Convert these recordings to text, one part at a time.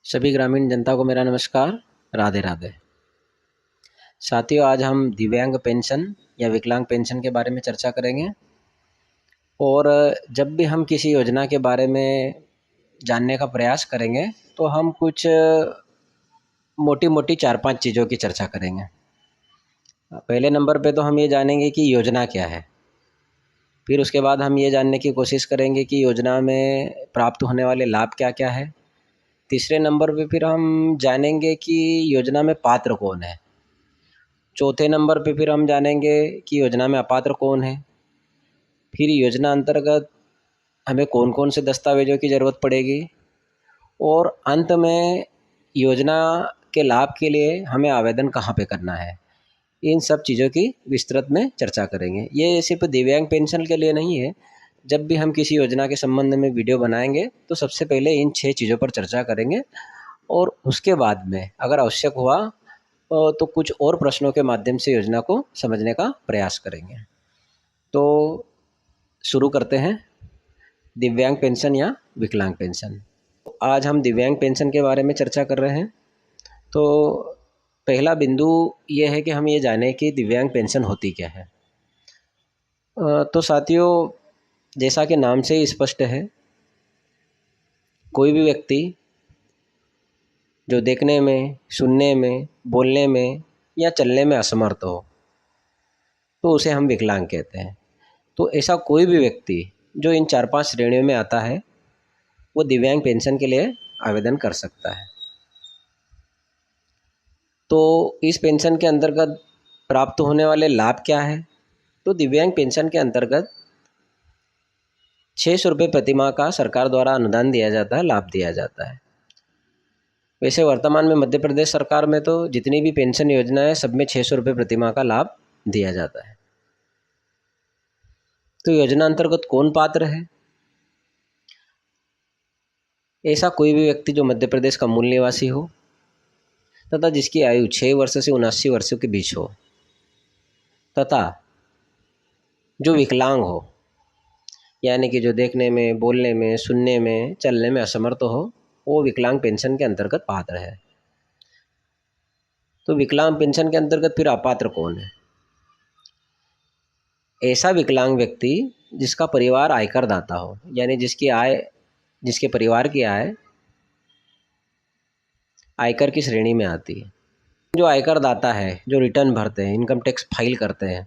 सभी ग्रामीण जनता को मेरा नमस्कार। राधे राधे। साथियों, आज हम दिव्यांग पेंशन या विकलांग पेंशन के बारे में चर्चा करेंगे। और जब भी हम किसी योजना के बारे में जानने का प्रयास करेंगे तो हम कुछ मोटी मोटी 4-5 चीज़ों की चर्चा करेंगे। पहले नंबर पे तो हम ये जानेंगे कि योजना क्या है। फिर उसके बाद हम ये जानने की कोशिश करेंगे कि योजना में प्राप्त होने वाले लाभ क्या क्या है। तीसरे नंबर पे फिर हम जानेंगे कि योजना में पात्र कौन है। चौथे नंबर पे फिर हम जानेंगे कि योजना में अपात्र कौन है। फिर योजना अंतर्गत हमें कौन कौन से दस्तावेजों की ज़रूरत पड़ेगी। और अंत में योजना के लाभ के लिए हमें आवेदन कहाँ पे करना है। इन सब चीज़ों की विस्तृत में चर्चा करेंगे। ये सिर्फ दिव्यांग पेंशन के लिए नहीं है। जब भी हम किसी योजना के संबंध में वीडियो बनाएंगे तो सबसे पहले इन 6 चीज़ों पर चर्चा करेंगे और उसके बाद में अगर आवश्यक हुआ तो कुछ और प्रश्नों के माध्यम से योजना को समझने का प्रयास करेंगे। तो शुरू करते हैं दिव्यांग पेंशन या विकलांग पेंशन। आज हम दिव्यांग पेंशन के बारे में चर्चा कर रहे हैं। तो पहला बिंदु ये है कि हम ये जानें कि दिव्यांग पेंशन होती क्या है। तो साथियों, जैसा कि नाम से ही स्पष्ट है, कोई भी व्यक्ति जो देखने में, सुनने में, बोलने में या चलने में असमर्थ हो तो उसे हम विकलांग कहते हैं। तो ऐसा कोई भी व्यक्ति जो इन 4-5 श्रेणियों में आता है वो दिव्यांग पेंशन के लिए आवेदन कर सकता है। तो इस पेंशन के अंतर्गत प्राप्त होने वाले लाभ क्या है। तो दिव्यांग पेंशन के अंतर्गत 600 रुपये प्रतिमाह का सरकार द्वारा अनुदान दिया जाता है, लाभ दिया जाता है। वैसे वर्तमान में मध्य प्रदेश सरकार में तो जितनी भी पेंशन योजना है सब में 600 रुपये प्रतिमाह का लाभ दिया जाता है। तो योजना अंतर्गत कौन पात्र है। ऐसा कोई भी व्यक्ति जो मध्य प्रदेश का मूल निवासी हो तथा जिसकी आयु 6 वर्ष से 79 वर्षों के बीच हो तथा जो विकलांग हो, यानी कि जो देखने में, बोलने में, सुनने में, चलने में असमर्थ हो, वो विकलांग पेंशन के अंतर्गत पात्र है। तो विकलांग पेंशन के अंतर्गत फिर अपात्र कौन है। ऐसा विकलांग व्यक्ति जिसका परिवार आयकर दाता हो, यानी जिसके परिवार की आय आयकर की श्रेणी में आती है। जो आयकर दाता है, जो रिटर्न भरते हैं, इनकम टैक्स फाइल करते हैं,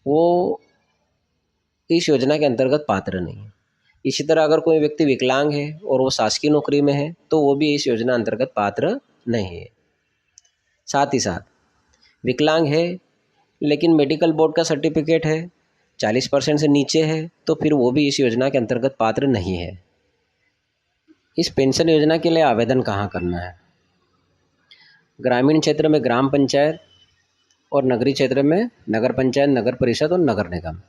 वो इस योजना के अंतर्गत पात्र नहीं है। इसी तरह अगर कोई व्यक्ति विकलांग है और वो शासकीय नौकरी में है तो वो भी इस योजना अंतर्गत पात्र नहीं है। साथ ही साथ विकलांग है लेकिन मेडिकल बोर्ड का सर्टिफिकेट है 40% से नीचे है तो फिर वो भी इस योजना के अंतर्गत पात्र नहीं है। इस पेंशन योजना के लिए आवेदन कहाँ करना है। ग्रामीण क्षेत्र में ग्राम पंचायत और नगरीय क्षेत्र में नगर पंचायत, नगर परिषद और नगर निगम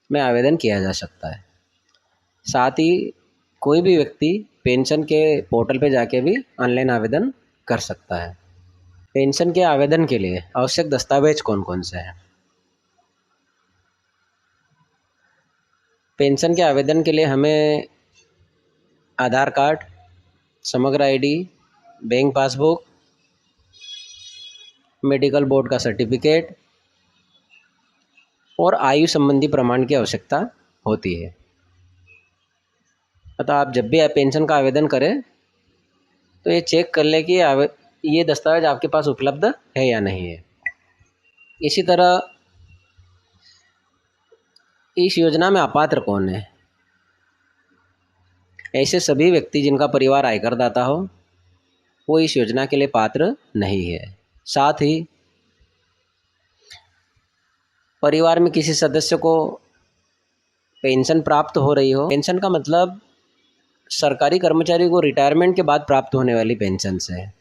में आवेदन किया जा सकता है। साथ ही कोई भी व्यक्ति पेंशन के पोर्टल पे जाके भी ऑनलाइन आवेदन कर सकता है। पेंशन के आवेदन के लिए आवश्यक दस्तावेज कौन कौन से हैं। पेंशन के आवेदन के लिए हमें आधार कार्ड, समग्र ID, bank passbook, medical board का सर्टिफिकेट और आयु संबंधी प्रमाण की आवश्यकता होती है। अतः आप जब भी पेंशन का आवेदन करें तो ये चेक कर लें कि ये दस्तावेज आपके पास उपलब्ध है या नहीं है। इसी तरह इस योजना में अपात्र कौन है। ऐसे सभी व्यक्ति जिनका परिवार आयकर दाता हो वो इस योजना के लिए पात्र नहीं है। साथ ही परिवार में किसी सदस्य को पेंशन प्राप्त हो रही हो, पेंशन का मतलब सरकारी कर्मचारी को रिटायरमेंट के बाद प्राप्त होने वाली पेंशन से है।